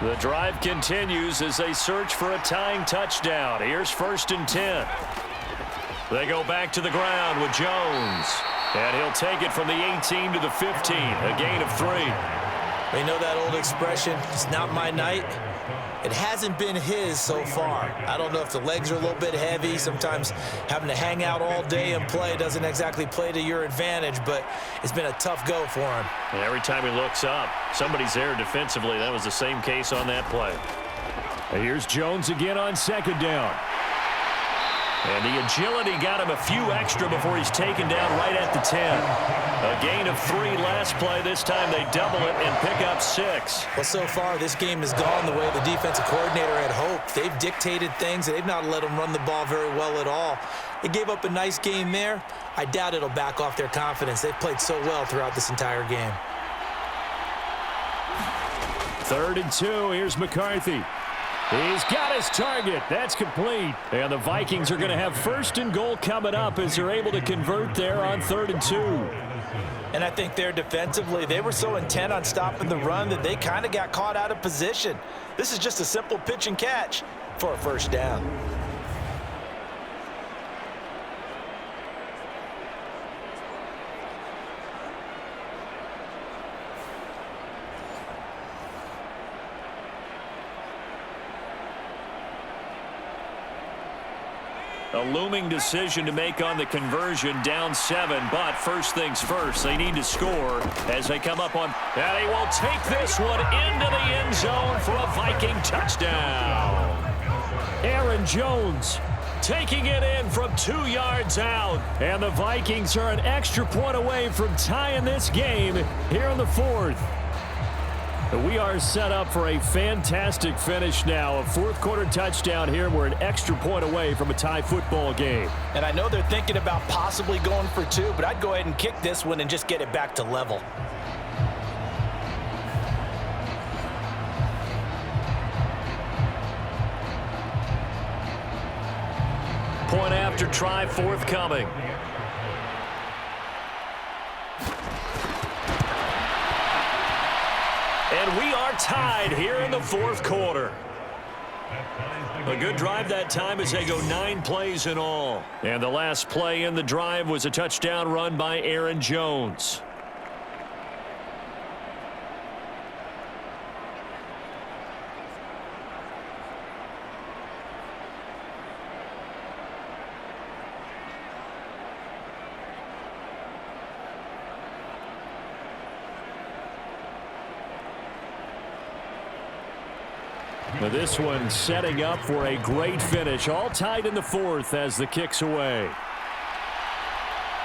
The drive continues as they search for a tying touchdown. Here's 1st and 10. They go back to the ground with Jones. And he'll take it from the 18 to the 15. A gain of 3. You know that old expression, it's not my night? It hasn't been his so far. I don't know if the legs are a little bit heavy. Sometimes having to hang out all day and play doesn't exactly play to your advantage, but it's been a tough go for him. And every time he looks up, somebody's there defensively. That was the same case on that play. And here's Jones again on 2nd down. And the agility got him a few extra before he's taken down right at the 10. A gain of 3 last play. This time they double it and pick up 6. Well, so far this game has gone the way the defensive coordinator had hoped. They've dictated things, and they've not let them run the ball very well at all. They gave up a nice game there. I doubt it'll back off their confidence. They've played so well throughout this entire game. 3rd and 2. Here's McCarthy. He's got his target. That's complete. And the Vikings are going to have 1st and goal coming up as they're able to convert there on 3rd and 2. And I think there defensively, they were so intent on stopping the run that they kind of got caught out of position. This is just a simple pitch and catch for a first down. A looming decision to make on the conversion, down 7, but first things first, they need to score as they come up on, and he will take this one into the end zone for a Viking touchdown. Aaron Jones taking it in from 2 yards out, and the Vikings are an extra point away from tying this game here in the 4th. We are set up for a fantastic finish now. A 4th quarter touchdown here. We're an extra point away from a tie football game. And I know they're thinking about possibly going for 2, but I'd go ahead and kick this one and just get it back to level. Point after try forthcoming. And we are tied here in the 4th quarter. A good drive that time as they go 9 plays in all. And the last play in the drive was a touchdown run by Aaron Jones. Now this one setting up for a great finish. All tied in the 4th as the kick's away.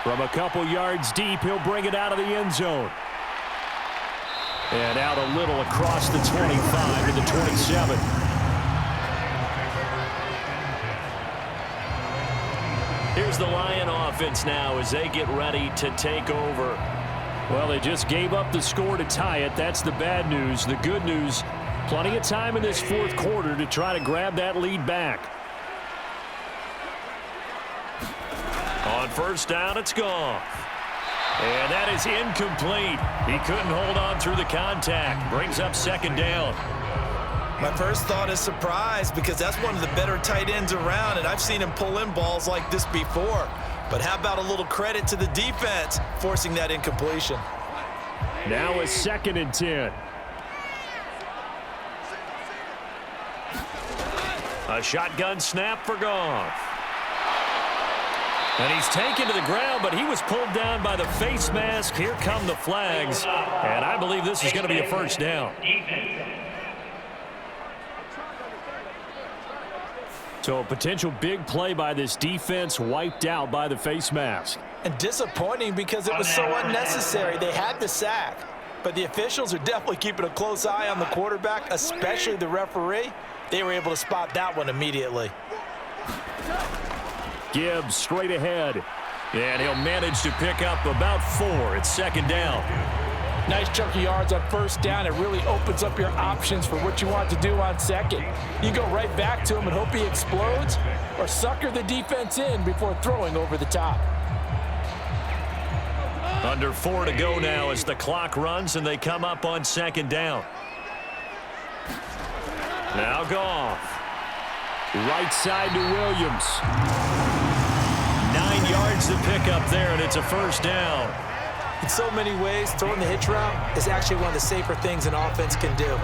From a couple yards deep, he'll bring it out of the end zone. And out a little across the 25 to the 27. here's the Lion offense now as they get ready to take over. Well, they just gave up the score to tie it. That's the bad news. The good news, plenty of time in this fourth quarter to try to grab that lead back. On first down, it's Goff. And that is incomplete. He couldn't hold on through the contact. Brings up second down. My first thought is surprise because that's one of the better tight ends around, and I've seen him pull in balls like this before. But how about a little credit to the defense forcing that incompletion? Now a 2nd and 10. A shotgun snap for Goff. And he's taken to the ground, but he was pulled down by the face mask. Here come the flags. And I believe this is going to be a first down. So a potential big play by this defense wiped out by the face mask. And disappointing because it was so unnecessary. They had the sack, but the officials are definitely keeping a close eye on the quarterback, especially the referee. They were able to spot that one immediately. Gibbs straight ahead. And he'll manage to pick up about 4. It's second down. Nice chunk of yards on first down. It really opens up your options for what you want to do on second. You go right back to him and hope he explodes, or sucker the defense in before throwing over the top. Under 4 to go now as the clock runs and they come up on second down. Now Goff. Right side to Williams. 9 yards to pick up there, and it's a first down. In so many ways, throwing the hitch route is actually one of the safer things an offense can do.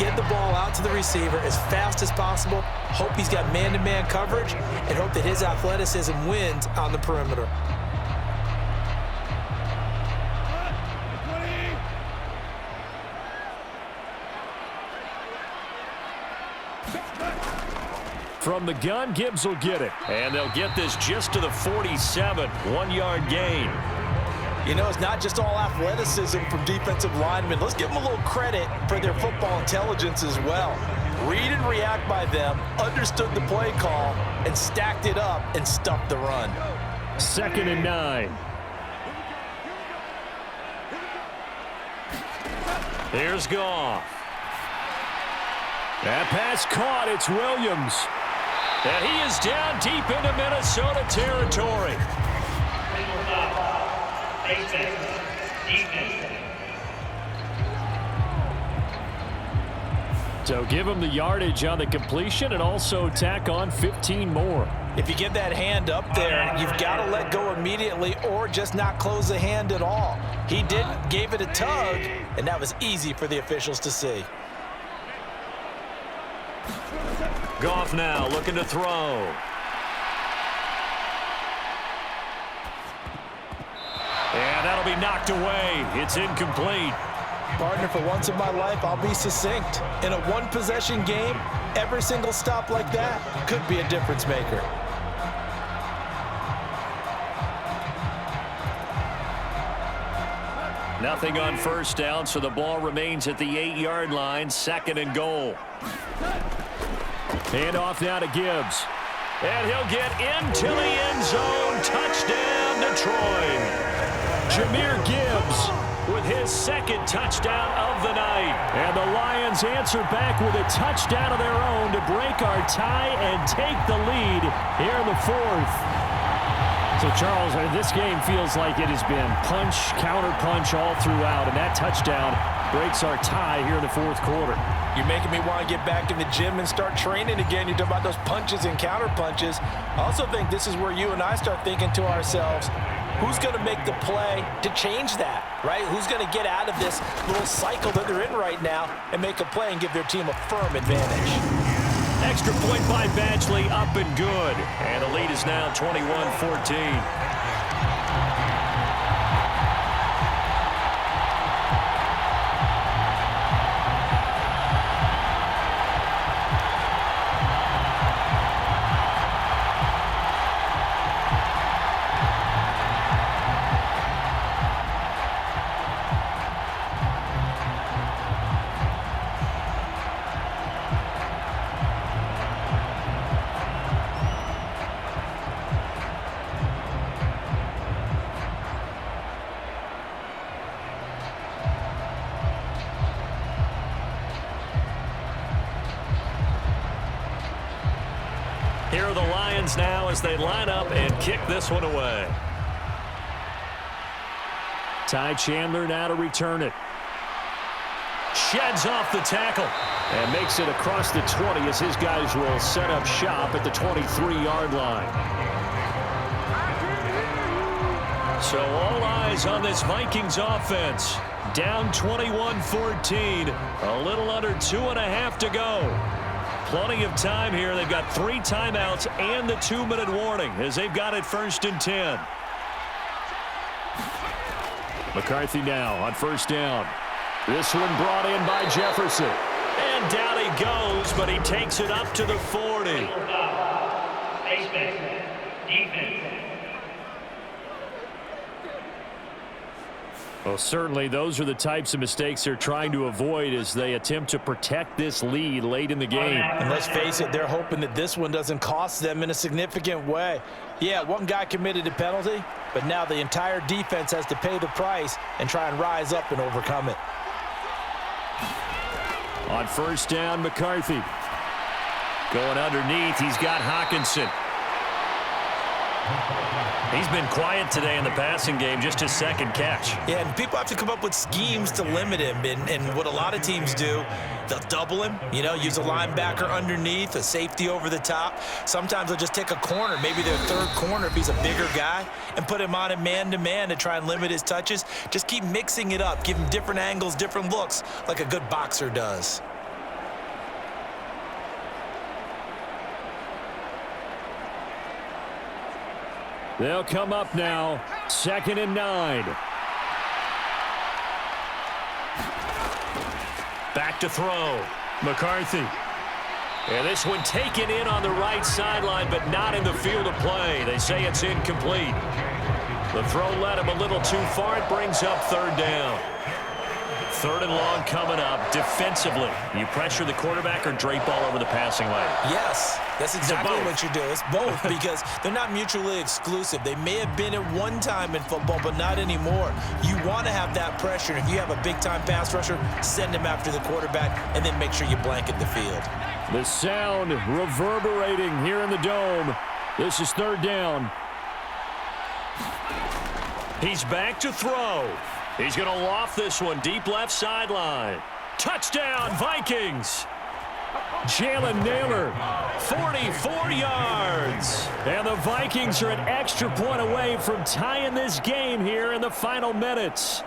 Get the ball out to the receiver as fast as possible, hope he's got man-to-man coverage, and hope that his athleticism wins on the perimeter. From the gun, Gibbs will get it. And they'll get this just to the 47, 1-yard gain. You know, it's not just all athleticism from defensive linemen. Let's give them a little credit for their football intelligence as well. Read and react by them, understood the play call, and stacked it up and stuffed the run. 2nd and 9. Here's Goff. That pass caught. It's Williams. And he is down deep into Minnesota territory. So give him the yardage on the completion and also tack on 15 more. If you get that hand up there, you've got to let go immediately or just not close the hand at all. He didn't, gave it a tug, and that was easy for the officials to see. Goff now looking to throw. And that'll be knocked away. It's incomplete. Partner, for once in my life, I'll be succinct. In a one-possession game, every single stop like that could be a difference maker. Nothing on first down, so the ball remains at the 8-yard line, 2nd and goal. Hand off now to Gibbs. And he'll get into the end zone. Touchdown, Detroit. Jahmyr Gibbs with his 2nd touchdown of the night. And the Lions answer back with a touchdown of their own to break our tie and take the lead here in the 4th. So, Charles, this game feels like it has been punch, counter-punch all throughout, and that touchdown breaks our tie here in the 4th quarter. You're making me want to get back in the gym and start training again. You talk about those punches and counter-punches. I also think this is where you and I start thinking to ourselves, who's going to make the play to change that, right? Who's going to get out of this little cycle that they're in right now and make a play and give their team a firm advantage? Extra point by Badgley, up and good. And the lead is now 21-14. now as they line up and kick this one away. Ty Chandler now to return it. Sheds off the tackle. And makes it across the 20 as his guys will set up shop at the 23-yard line. So all eyes on this Vikings offense. Down 21-14. A little under 2.5 to go. Plenty of time here. They've got 3 timeouts and the 2-minute warning as they've got it 1st and 10. McCarthy now on 1st down. This one brought in by Jefferson. And down he goes, but he takes it up to the 40. Well, certainly those are the types of mistakes they're trying to avoid as they attempt to protect this lead late in the game. And let's face it, they're hoping that this one doesn't cost them in a significant way. Yeah, one guy committed a penalty, but now the entire defense has to pay the price and try and rise up and overcome it. On 1st down, McCarthy. Going underneath, he's got Hawkinson. He's been quiet today in the passing game, just his 2nd catch. Yeah, and people have to come up with schemes to limit him. And what a lot of teams do, they'll double him, use a linebacker underneath, a safety over the top. Sometimes they'll just take a corner, maybe their 3rd corner if he's a bigger guy, and put him on a man-to-man to try and limit his touches. Just keep mixing it up, give him different angles, different looks, like a good boxer does. They'll come up now. 2nd and 9. Back to throw. McCarthy. And this one taken in on the right sideline, but not in the field of play. They say it's incomplete. The throw led him a little too far. It brings up 3rd down. 3rd and long coming up. Defensively, you pressure the quarterback or drape all over the passing lane? Yes, that's exactly both. what you do. It's both because they're not mutually exclusive. They may have been at one time in football, but not anymore. You want to have that pressure. If you have a big-time pass rusher, send him after the quarterback, and then make sure you blanket the field. The sound reverberating here in the dome. This is 3rd down. He's back to throw. He's going to loft this one deep left sideline. Touchdown, Vikings. Jalen Naylor. 44 yards. And the Vikings are an extra point away from tying this game here in the final minutes.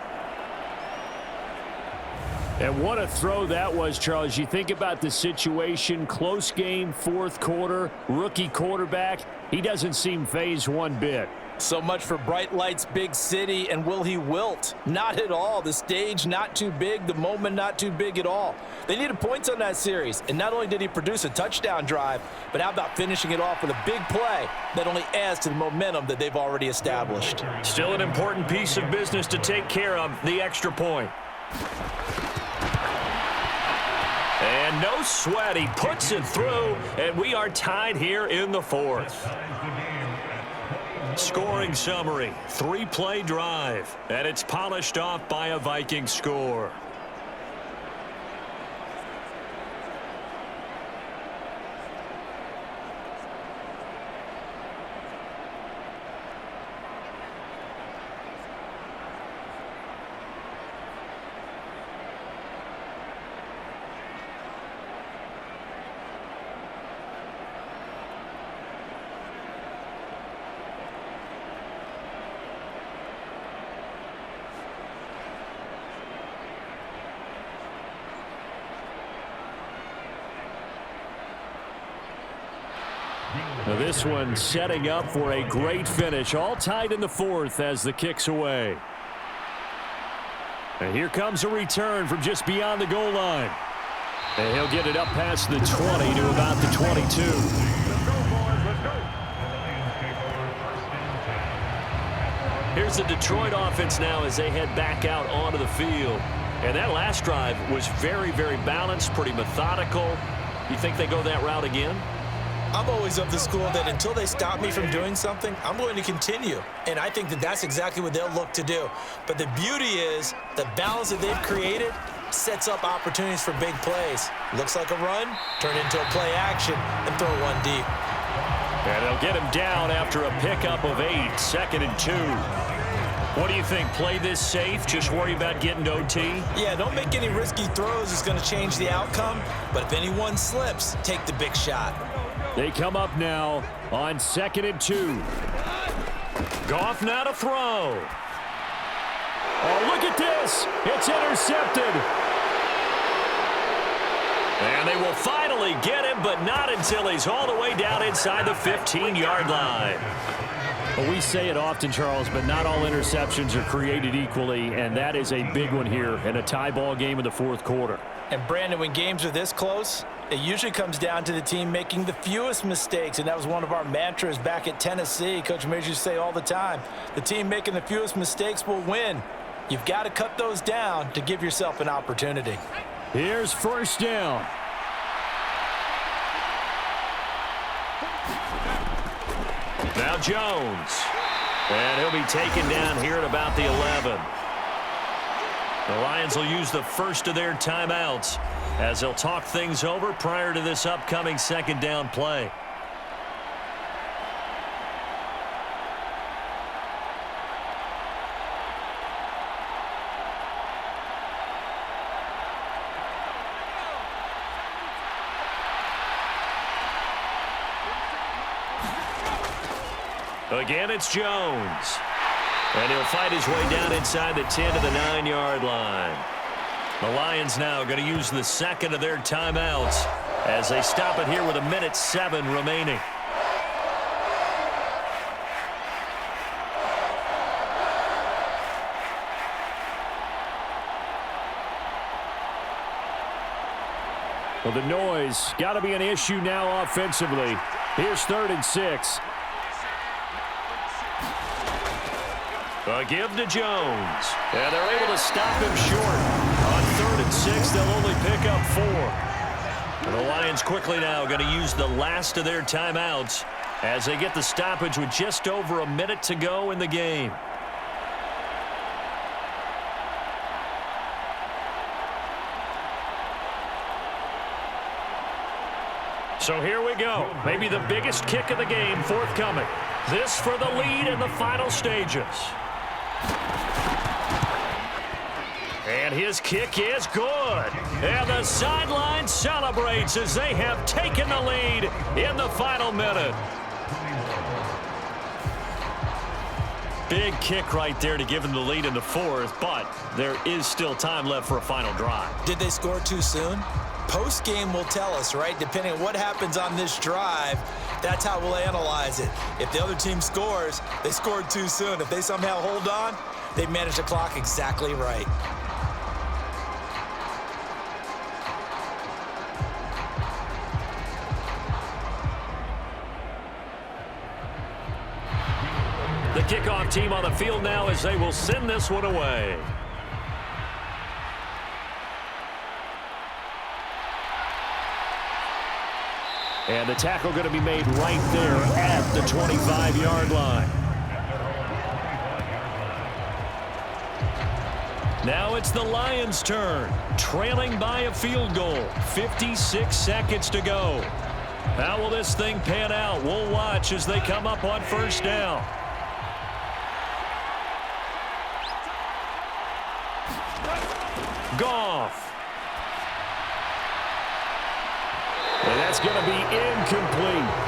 And what a throw that was, Charles. You think about the situation, close game, 4th quarter, rookie quarterback. He doesn't seem fazed one bit. So much for bright lights, big city, and will he wilt? Not at all. The stage not too big, the moment not too big at all. They needed points on that series, and not only did he produce a touchdown drive, but how about finishing it off with a big play that only adds to the momentum that they've already established. Still an important piece of business to take care of, the extra point. And no sweat, he puts it through, and we are tied here in the 4th. Scoring summary, 3-play drive, and it's polished off by a Viking score. Now this one setting up for a great finish. All tied in the 4th as the kick's away. And here comes a return from just beyond the goal line. And he'll get it up past the 20 to about the 22. Here's the Detroit offense now as they head back out onto the field. And that last drive was very, very balanced, pretty methodical. You think they go that route again? I'm always of the school that until they stop me from doing something, I'm going to continue. And I think that that's exactly what they'll look to do. But the beauty is the balance that they've created sets up opportunities for big plays. Looks like a run, turn into a play action, and throw one deep. And they'll get him down after a pickup of 8, 2nd and 2. What do you think? Play this safe? Just worry about getting to OT? Yeah, don't make any risky throws. It's going to change the outcome. But if anyone slips, take the big shot. They come up now on 2nd and 2. Goff now to throw. Oh, look at this. It's intercepted. And they will finally get him, but not until he's all the way down inside the 15-yard line. Well, we say it often, Charles, but not all interceptions are created equally, and that is a big one here in a tie ball game in the fourth quarter. And, Brandon, when games are this close, it usually comes down to the team making the fewest mistakes, and that was one of our mantras back at Tennessee. Coach Major used to say all the time, the team making the fewest mistakes will win. You've got to cut those down to give yourself an opportunity. Here's first down. Now Jones. And he'll be taken down here at about the 11. The Lions will use the first of their timeouts as they'll talk things over prior to this upcoming second down play. Again, it's Jones. And he'll fight his way down inside the 10 to the 9-yard line. The Lions now going to use the second of their timeouts as they stop it here with 1:07 remaining. Well, the noise got to be an issue now offensively. Here's 3rd and 6. A give to Jones. And they're able to stop him short. On 3rd and 6, they'll only pick up 4. And the Lions quickly now going to use the last of their timeouts as they get the stoppage with just over a minute to go in the game. So here we go. Maybe the biggest kick of the game forthcoming. This for the lead in the final stages. And his kick is good. And the sideline celebrates as they have taken the lead in the final minute. Big kick right there to give them the lead in the fourth, but there is still time left for a final drive. Did they score too soon? Post-game will tell us, right? Depending on what happens on this drive, that's how we'll analyze it. If the other team scores, they scored too soon. If they somehow hold on, they manage the clock exactly right. The kickoff team on the field now as they will send this one away. And the tackle going to be made right there at the 25-yard line. Now it's the Lions' turn, trailing by a field goal. 56 seconds to go. How will this thing pan out? We'll watch as they come up on first down. Goff. And that's going to be incomplete.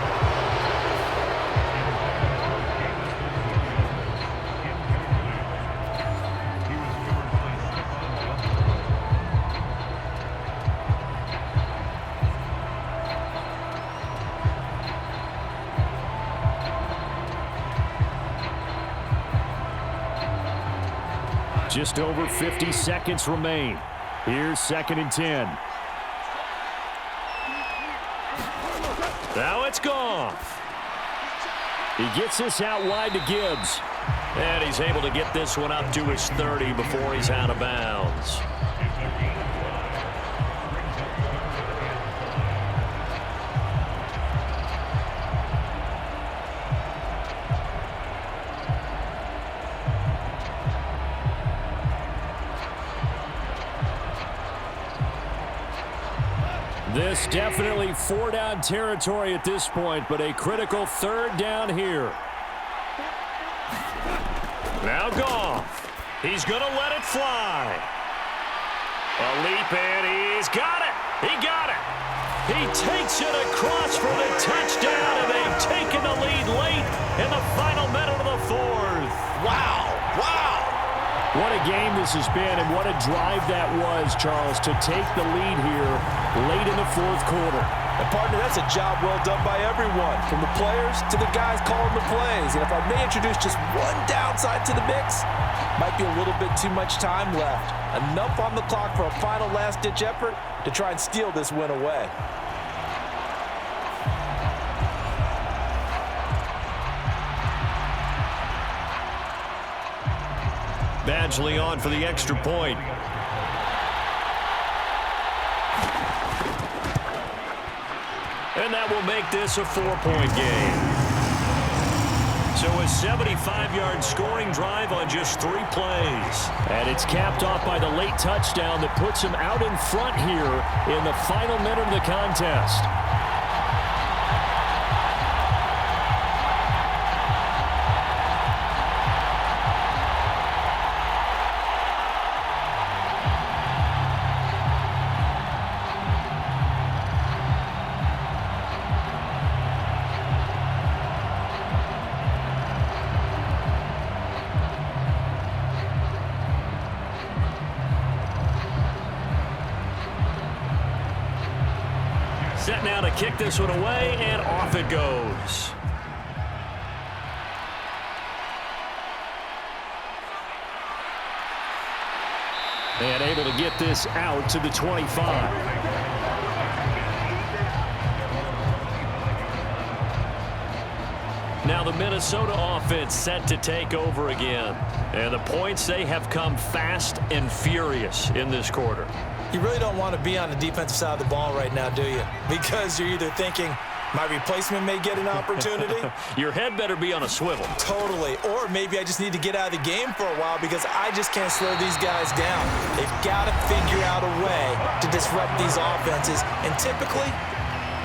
Just over 50 seconds remain. Here's 2nd and 10. Now it's Goff. He gets this out wide to Gibbs. And he's able to get this one up to his 30 before he's out of bounds. This definitely 4-down territory at this point, but a critical 3rd down here. Now Goff. He's going to let it fly. A leap, and he's got it. He got it. He takes it across for the touchdown, and they've taken the lead late in the final minute of the 4th. Wow. Wow. What a game this has been, and what a drive that was, Charles, to take the lead here late in the 4th quarter. And partner, that's a job well done by everyone, from the players to the guys calling the plays. And if I may introduce just one downside to the mix, might be a little bit too much time left. Enough on the clock for a final last-ditch effort to try and steal this win away. Badgley on for the extra point. And that will make this a 4-point game. So a 75-yard scoring drive on just 3 plays. And it's capped off by the late touchdown that puts him out in front here in the final minute of the contest. Set now to kick this one away, and off it goes. And able to get this out to the 25. Now the Minnesota offense set to take over again. And the points, they have come fast and furious in this quarter. You really don't want to be on the defensive side of the ball right now, do you? Because you're either thinking, my replacement may get an opportunity. Your head better be on a swivel. Totally. Or maybe I just need to get out of the game for a while because I just can't slow these guys down. They've got to figure out a way to disrupt these offenses. And typically,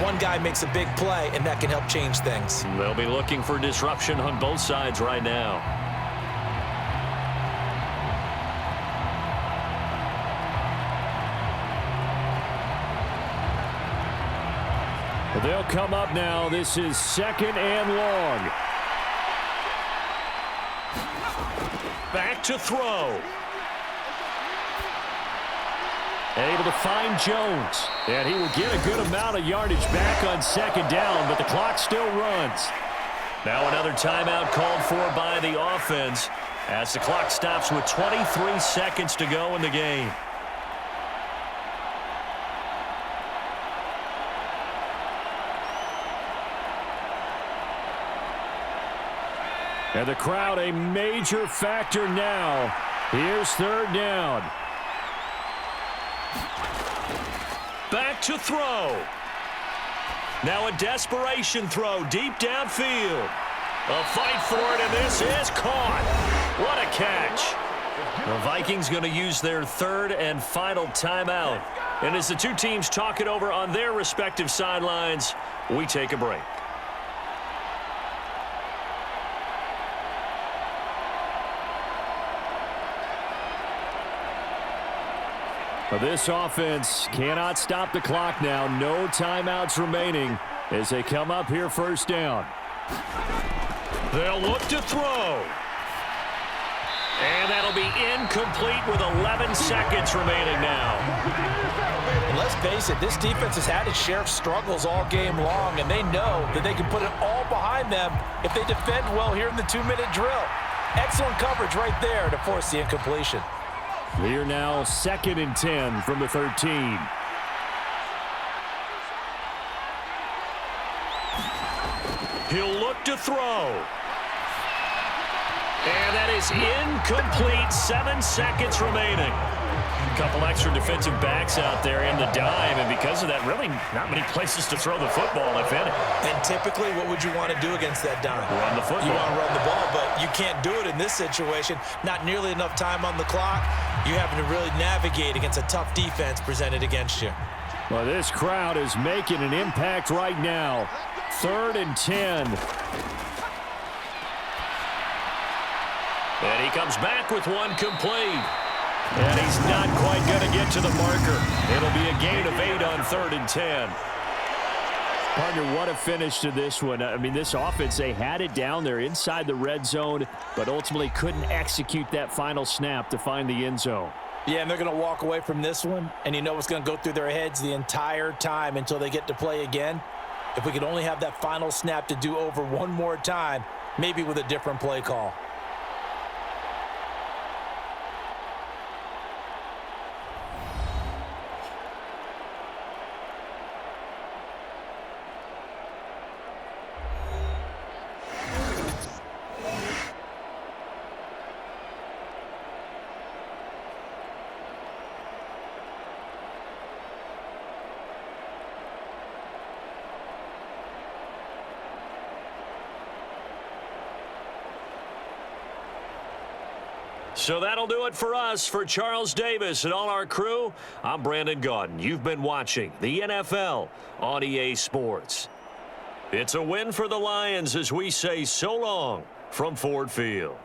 one guy makes a big play, and that can help change things. They'll be looking for disruption on both sides right now. They'll come up now. This is 2nd and long. Back to throw. Able to find Jones. And he will get a good amount of yardage back on 2nd down, but the clock still runs. Now another timeout called for by the offense as the clock stops with 23 seconds to go in the game. And the crowd a major factor now. Here's 3rd down. Back to throw. Now a desperation throw deep downfield. A fight for it, and this is caught. What a catch. The Vikings going to use their 3rd and final timeout. And as the two teams talk it over on their respective sidelines, we take a break. This offense cannot stop the clock now. No timeouts remaining as they come up here 1st down. They'll look to throw. And that'll be incomplete with 11 seconds remaining now. And let's face it, this defense has had its share of struggles all game long, and they know that they can put it all behind them if they defend well here in the 2-minute drill. Excellent coverage right there to force the incompletion. Here now 2nd and 10 from the 13. He'll look to throw. And that is incomplete. 7 seconds remaining. A couple extra defensive backs out there in the dime, and because of that, really not many places to throw the football, if any. And typically, what would you want to do against that dime? Run the football. You want to run the ball, but you can't do it in this situation. Not nearly enough time on the clock. You're having to really navigate against a tough defense presented against you. Well, this crowd is making an impact right now. 3rd and 10. And he comes back with one complete. And he's not quite going to get to the marker. It'll be a gain of 8 on 3rd and 10. Partner, what a finish to this one. I mean, this offense, they had it down there inside the red zone, but ultimately couldn't execute that final snap to find the end zone. Yeah, and they're going to walk away from this one, and you know what's going to go through their heads the entire time until they get to play again. If we could only have that final snap to do over one more time, maybe with a different play call. So that'll do it for us. For Charles Davis and all our crew, I'm Brandon Gaudin. You've been watching the NFL on EA Sports. It's a win for the Lions as we say so long from Ford Field.